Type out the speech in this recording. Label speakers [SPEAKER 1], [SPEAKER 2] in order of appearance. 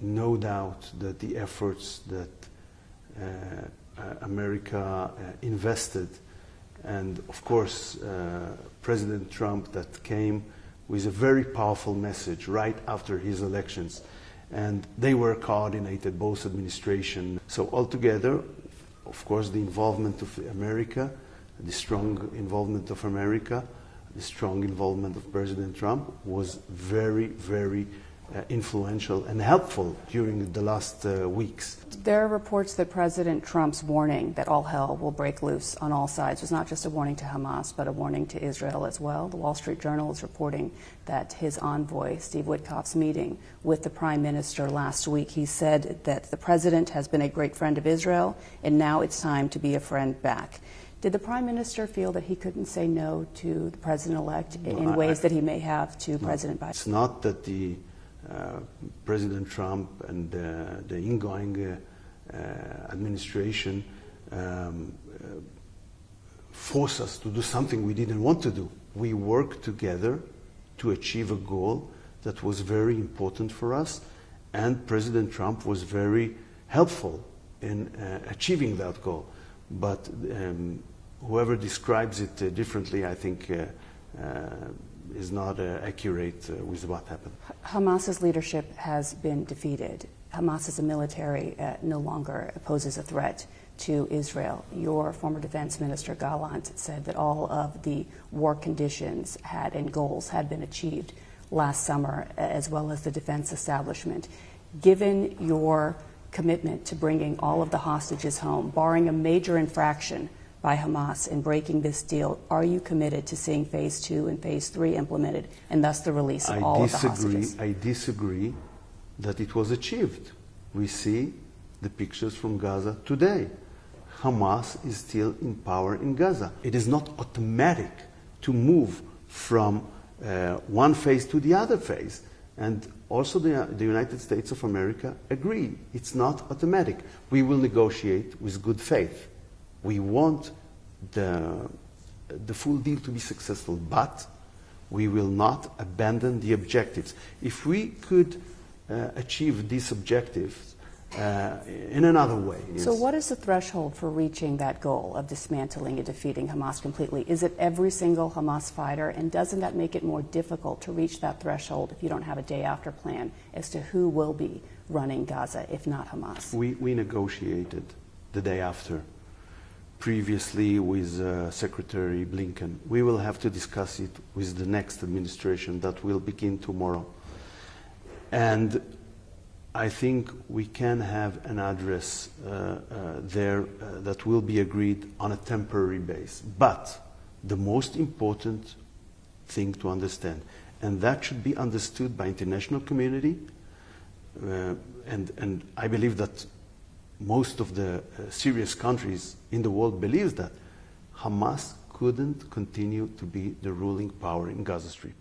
[SPEAKER 1] no doubt that the efforts that America invested, and of course President Trump that came with a very powerful message right after his elections, and they were coordinated, both administrations. So altogether, of course, the involvement of America, the strong involvement of America, the strong involvement of President Trump was very, very influential and helpful during the last weeks.
[SPEAKER 2] There are reports that President Trump's warning that all hell will break loose on all sides was not just a warning to Hamas, but a warning to Israel as well. The Wall Street Journal is reporting that his envoy, Steve Witkoff's meeting with the Prime Minister last week, he said that the President has been a great friend of Israel, and now it's time to be a friend back. Did the Prime Minister feel that he couldn't say no to the President-elect in ways that he may have to President Biden?
[SPEAKER 1] It's not that the President Trump and the incoming administration force us to do something we didn't want to do. We worked together to achieve a goal that was very important for us, and President Trump was very helpful in achieving that goal. But whoever describes it differently, I think, is not accurate with what happened.
[SPEAKER 2] Hamas's leadership has been defeated. Hamas as a military no longer poses a threat to Israel. Your former defense minister, Gallant, said that all of the war conditions and goals had been achieved last summer, as well as the defense establishment. Given your commitment to bringing all of the hostages home, barring a major infraction by Hamas in breaking this deal, are you committed to seeing Phase 2 and Phase 3 implemented, and thus the release of all of the hostages?
[SPEAKER 1] I disagree that it was achieved. We see the pictures from Gaza today. Hamas is still in power in Gaza. It is not automatic to move from one phase to the other phase. And also the United States of America agree. It's not automatic. We will negotiate with good faith. We want the full deal to be successful, but we will not abandon the objectives. If we could achieve these objectives in another way.
[SPEAKER 2] So what is the threshold for reaching that goal of dismantling and defeating Hamas completely? Is it every single Hamas fighter? And doesn't that make it more difficult to reach that threshold if you don't have a day-after plan as to who will be running Gaza, if not Hamas?
[SPEAKER 1] We negotiated the day after, previously with Secretary Blinken. We will have to discuss it with the next administration that will begin tomorrow. And I think we can have an address there that will be agreed on a temporary basis. But the most important thing to understand, and that should be understood by international community, and I believe that most of the serious countries in the world believe that Hamas couldn't continue to be the ruling power in Gaza Strip.